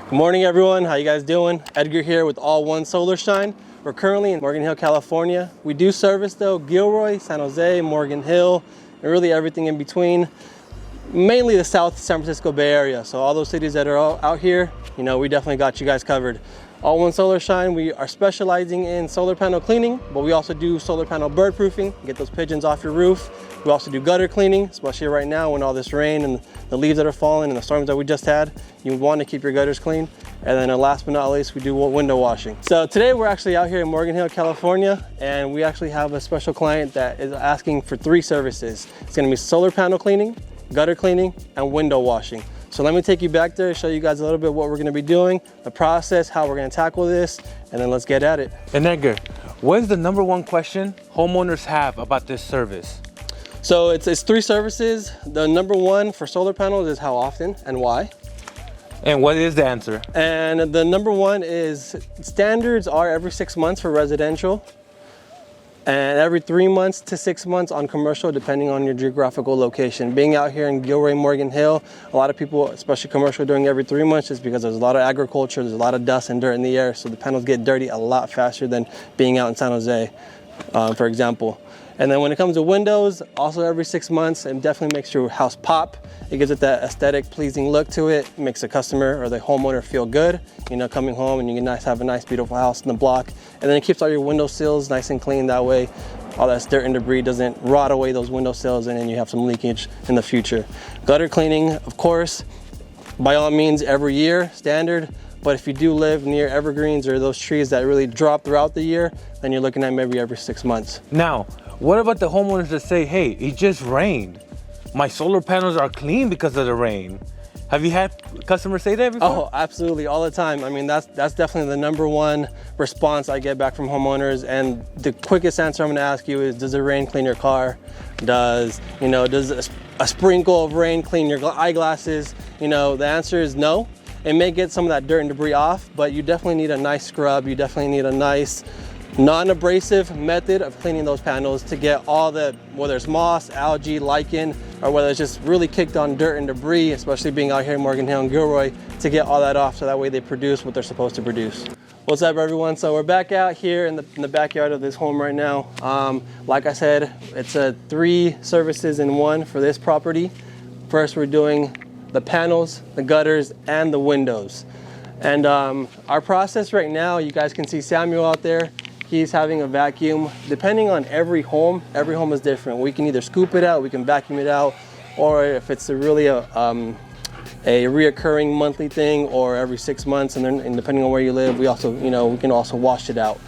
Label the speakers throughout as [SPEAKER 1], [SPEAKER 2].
[SPEAKER 1] Good morning, everyone. How you guys doing? Edgar here with All One Solar Shine. We're currently in Morgan Hill, California. We do service though Gilroy, San Jose, Morgan Hill, and really everything in between. Mainly the South San Francisco Bay Area. So all those cities that are all out here, you know, we definitely got you guys covered. All One Solar Shine, we are specializing in solar panel cleaning, but we also do solar panel bird proofing, get those pigeons off your roof. We also do gutter cleaning, especially right now when all this rain and the leaves that are falling and the storms that we just had. You want to keep your gutters clean. And then last but not least, we do window washing. So today we're actually out here in Morgan Hill, California, and we actually have a special client that is asking for 3 services. It's gonna be solar panel cleaning, gutter cleaning, and window washing. So let me take you back there, show you guys a little bit what we're gonna be doing, the process, how we're gonna tackle this, and then let's get at it.
[SPEAKER 2] And Edgar, what is the #1 question homeowners have about this service?
[SPEAKER 1] So it's 3 services. The #1 for solar panels is how often and why.
[SPEAKER 2] And what is the answer?
[SPEAKER 1] And the #1 is standards are every 6 months for residential, and every 3 months to 6 months on commercial, depending on your geographical location. Being out here in Gilroy, Morgan Hill, a lot of people, especially commercial, doing every 3 months just because there's a lot of agriculture, there's a lot of dust and dirt in the air, so the panels get dirty a lot faster than being out in San Jose, for example. And then when it comes to windows, also every 6 months, it definitely makes your house pop. It gives it that aesthetic, pleasing look to it. It makes the customer or the homeowner feel good, you know, coming home and you can have a nice, beautiful house in the block. And then it keeps all your window sills nice and clean. That way, all that dirt and debris doesn't rot away those window sills and then you have some leakage in the future. Gutter cleaning, of course, by all means, every year, standard. But if you do live near evergreens or those trees that really drop throughout the year, then you're looking at maybe every 6 months.
[SPEAKER 2] Now, what about the homeowners that say, hey, it just rained. My solar panels are clean because of the rain. Have you had customers say that before?
[SPEAKER 1] Oh, absolutely, all the time. I mean, that's definitely the #1 response I get back from homeowners. And the quickest answer I'm gonna ask you is, does the rain clean your car? Does a sprinkle of rain clean your eyeglasses? You know, the answer is no. It may get some of that dirt and debris off, but you definitely need a nice scrub. You definitely need a nice non-abrasive method of cleaning those panels to get all the, whether it's moss, algae, lichen, or whether it's just really kicked on dirt and debris, especially being out here in Morgan Hill and Gilroy, to get all that off so that way they produce what they're supposed to produce. What's up, everyone? So we're back out here in the backyard of this home right now. Like I said, it's 3 services in 1 for this property. First, we're doing the panels, the gutters, and the windows. And our process right now, you guys can see Samuel out there. He's having a vacuum. Depending on every home is different. We can either scoop it out, we can vacuum it out, or if it's really a reoccurring monthly thing, or every 6 months, and then depending on where you live, we also, you know, we can also wash it out.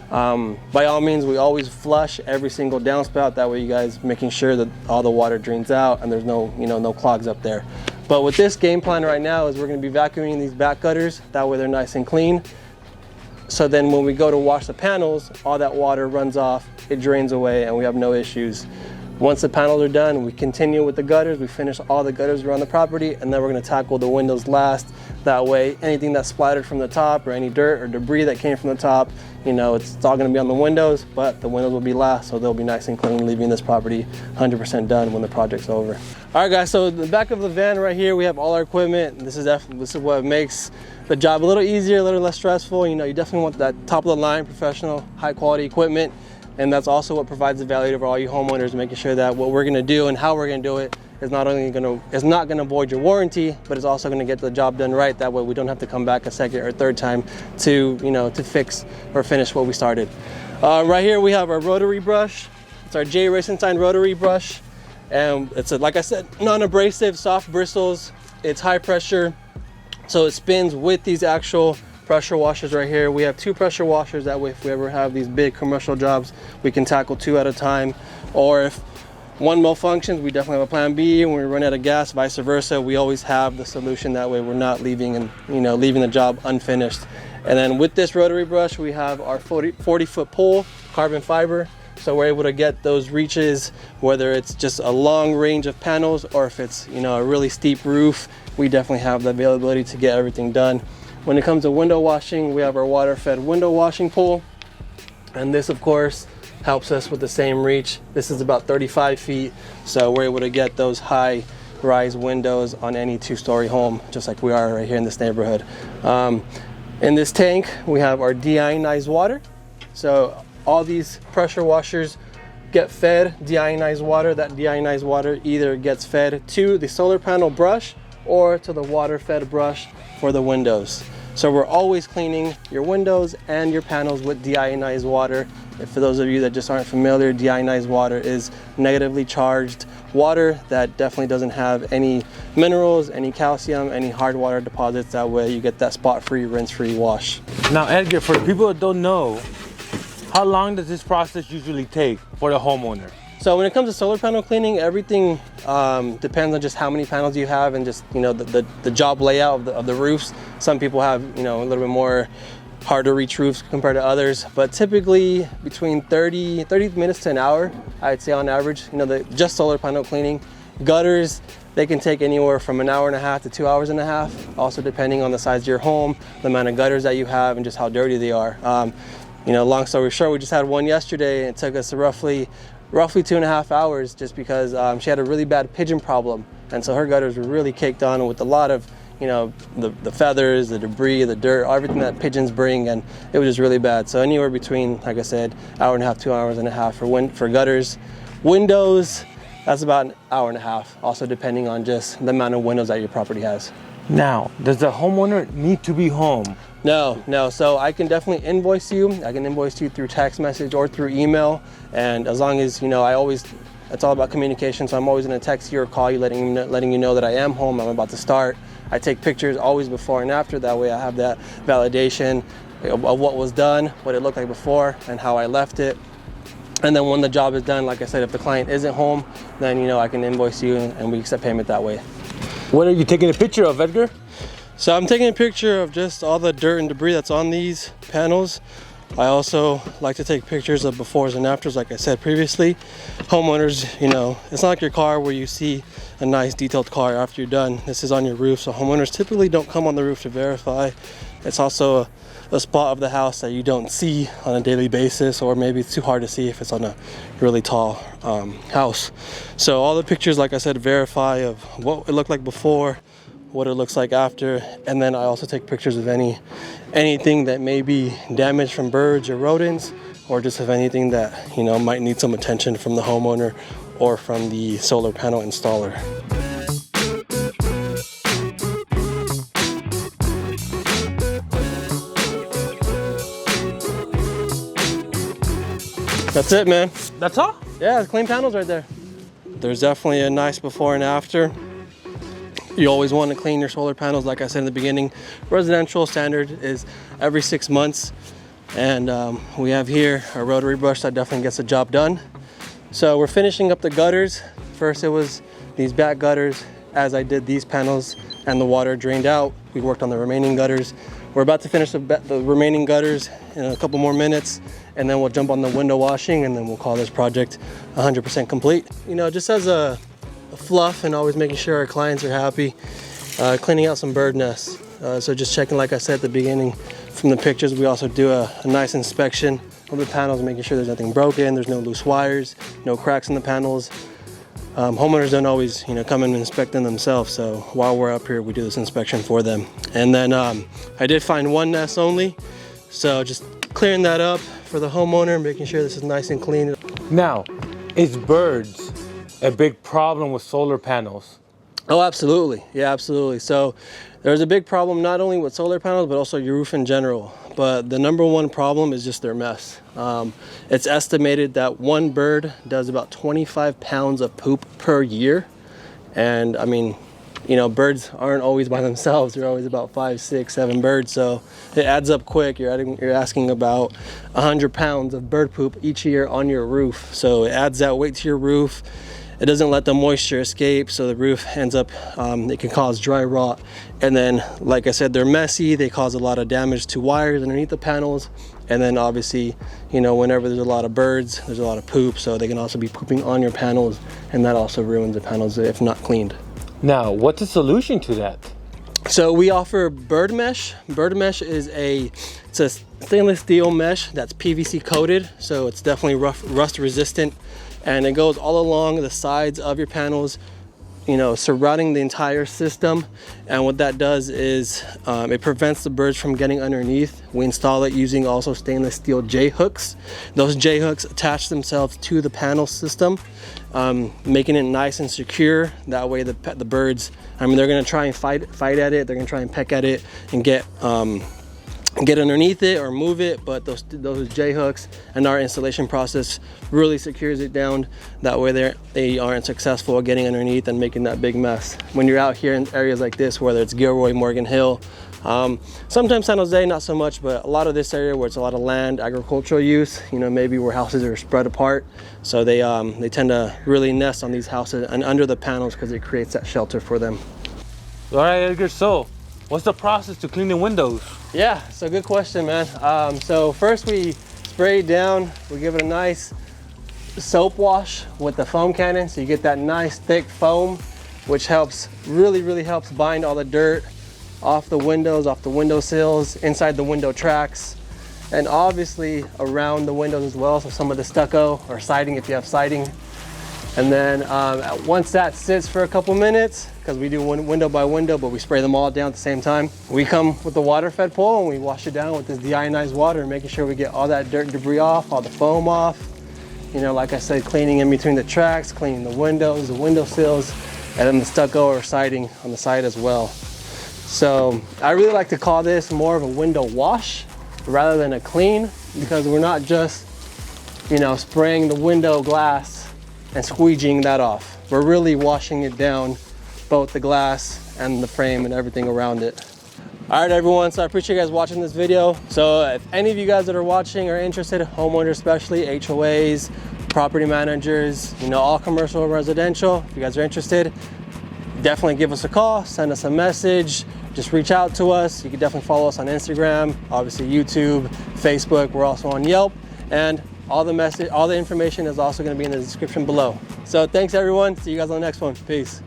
[SPEAKER 1] By all means, we always flush every single downspout. That way you guys making sure that all the water drains out and there's no, you know, no clogs up there. But with this game plan right now is we're gonna be vacuuming these back gutters. That way they're nice and clean. So then when we go to wash the panels, all that water runs off, it drains away, and we have no issues. Once the panels are done, we continue with the gutters. We finish all the gutters around the property, and then we're gonna tackle the windows last. That way, anything that's splattered from the top or any dirt or debris that came from the top, you know, it's all gonna be on the windows, but the windows will be last, so they'll be nice and clean, leaving this property 100% done when the project's over. All right, guys, so in the back of the van right here, we have all our equipment. This is what makes the job a little easier, a little less stressful. You know, you definitely want that top of the line, professional, high quality equipment. And that's also what provides the value for all you homeowners, making sure that what we're gonna do and how we're gonna do it is not gonna void your warranty, but it's also gonna get the job done right. That way we don't have to come back a second or third time to, you know, to fix or finish what we started. Right here we have our rotary brush. It's our J. Racenstein rotary brush. And it's, like I said, non-abrasive, soft bristles. It's high pressure, so it spins with these actual pressure washers right here. We have 2 pressure washers. That way if we ever have these big commercial jobs, we can tackle 2 at a time. Or if one malfunctions, we definitely have a plan B. When we run out of gas, vice versa, we always have the solution. That way we're not leaving the job unfinished. And then with this rotary brush, we have our 40-foot pole, carbon fiber. So we're able to get those reaches, whether it's just a long range of panels or if it's, you know, a really steep roof, we definitely have the availability to get everything done. When it comes to window washing, we have our water-fed window washing pole. And this, of course, helps us with the same reach. This is about 35 feet, so we're able to get those high rise windows on any 2-story home, just like we are right here in this neighborhood. In this tank, we have our deionized water. So all these pressure washers get fed deionized water. That deionized water either gets fed to the solar panel brush or to the water fed brush for the windows. So we're always cleaning your windows and your panels with deionized water. And for those of you that just aren't familiar, deionized water is negatively charged water that definitely doesn't have any minerals, any calcium, any hard water deposits. That way you get that spot-free, rinse-free wash.
[SPEAKER 2] Now, Edgar, for the people that don't know, how long does this process usually take for the homeowner?
[SPEAKER 1] So when it comes to solar panel cleaning, everything depends on just how many panels you have and just, you know, the job layout of the roofs. Some people have, you know, a little bit more hard to reach roofs compared to others, but typically between 30 minutes to an hour, I'd say on average, you know, just solar panel cleaning. Gutters, they can take anywhere from an hour and a half to 2 hours and a half, also depending on the size of your home, the amount of gutters that you have, and just how dirty they are. You know, long story short, we just had one yesterday, and it took us roughly 2.5 hours just because she had a really bad pigeon problem. And so her gutters were really caked on with a lot of, you know, the feathers, the debris, the dirt, everything that pigeons bring, and it was just really bad. So anywhere between, like I said, hour and a half, 2 hours and a half for gutters. Windows, that's about an hour and a half, also depending on just the amount of windows that your property has.
[SPEAKER 2] Now, does the homeowner need to be home?
[SPEAKER 1] No. So I can definitely invoice you. I can invoice you through text message or through email. And as long as, you know, it's all about communication. So I'm always going to text you or call you, letting you know that I am home, I'm about to start. I take pictures always before and after. That way I have that validation of what was done, what it looked like before, and how I left it. And then when the job is done, like I said, if the client isn't home, then, you know, I can invoice you and we accept payment that way.
[SPEAKER 2] What are you taking a picture of, Edgar?
[SPEAKER 1] So I'm taking a picture of just all the dirt and debris that's on these panels. I also like to take pictures of befores and afters, like I said previously. Homeowners, you know, it's not like your car where you see a nice detailed car after you're done. This is on your roof, so homeowners typically don't come on the roof to verify. It's also a spot of the house that you don't see on a daily basis, or maybe it's too hard to see if it's on a really tall house. So all the pictures, like I said, verify of what it looked like before, what it looks like after, and then I also take pictures of anything that may be damaged from birds or rodents, or just of anything that, you know, might need some attention from the homeowner or from the solar panel installer. That's it, man.
[SPEAKER 2] That's all?
[SPEAKER 1] Yeah, clean panels right there. There's definitely a nice before and after. You always want to clean your solar panels, like I said in the beginning. Residential standard is every 6 months. And we have here a rotary brush that definitely gets the job done. So we're finishing up the gutters. First it was these back gutters. As I did these panels and the water drained out, we worked on the remaining gutters. We're about to finish the remaining gutters in a couple more minutes, and then we'll jump on the window washing, and then we'll call this project 100% complete. You know, just as a fluff and always making sure our clients are happy, cleaning out some bird nests. So just checking, like I said at the beginning, from the pictures, we also do a nice inspection of the panels, making sure there's nothing broken, there's no loose wires, no cracks in the panels. Homeowners don't always, you know, come and inspect them themselves, so while we're up here, we do this inspection for them. And then I did find one nest only, so just clearing that up for the homeowner, making sure this is nice and clean.
[SPEAKER 2] Now, is birds a big problem with solar panels?
[SPEAKER 1] Oh, absolutely. Yeah, absolutely. So there's a big problem not only with solar panels, but also your roof in general. But the number one problem is just their mess. It's estimated that one bird does about 25 pounds of poop per year. And I mean, you know, birds aren't always by themselves. They're always about 5, 6, 7 birds. So it adds up quick. You're asking about 100 pounds of bird poop each year on your roof. So it adds that weight to your roof. It doesn't let the moisture escape, so the roof ends up, it can cause dry rot. And then, like I said, they're messy. They cause a lot of damage to wires underneath the panels. And then obviously, you know, whenever there's a lot of birds, there's a lot of poop, so they can also be pooping on your panels, and that also ruins the panels if not cleaned.
[SPEAKER 2] Now, what's the solution to that?
[SPEAKER 1] So we offer bird mesh. Bird mesh is it's a stainless steel mesh that's PVC coated, so it's definitely rust resistant. And it goes all along the sides of your panels, surrounding the entire system. And what that does is it prevents the birds from getting underneath. We install it using also stainless steel J hooks. Those J hooks attach themselves to the panel system, making it nice and secure. That way the birds, they're going to try and fight at it. They're going to try and peck at it and get underneath it or move it, but those J hooks and our installation process really secures it down. That way they aren't successful at getting underneath and making that big mess. When you're out here in areas like this, whether it's Gilroy, Morgan Hill, sometimes San Jose, not so much, but a lot of this area where it's a lot of land, agricultural use, maybe where houses are spread apart. So they tend to really nest on these houses and under the panels because it creates that shelter for them.
[SPEAKER 2] All right, Edgar, so what's the process to clean the windows?
[SPEAKER 1] Yeah, so good question, man. So first we spray it down. We give it a nice soap wash with the foam cannon, so you get that nice thick foam, which really helps bind all the dirt off the windows, off the window sills, inside the window tracks, and obviously around the windows as well. So some of the stucco or siding, if you have siding. And then once that sits for a couple minutes, because we do window by window, but we spray them all down at the same time, we come with the water fed pole and we wash it down with this deionized water, making sure we get all that dirt and debris off, all the foam off. Like I said, cleaning in between the tracks, cleaning the windows, the window sills, and then the stucco or siding on the side as well. So I really like to call this more of a window wash rather than a clean, because we're not just, spraying the window glass and squeegeeing that off. We're really washing it down, both the glass and the frame and everything around it. All right, everyone, so I appreciate you guys watching this video. So if any of you guys that are watching are interested, homeowners especially, HOAs, property managers, all commercial and residential, if you guys are interested, definitely give us a call, send us a message, just reach out to us. You can definitely follow us on Instagram, obviously YouTube, Facebook. We're also on Yelp, and all the information is also going to be in the description below. So thanks, everyone. See you guys on the next one. Peace.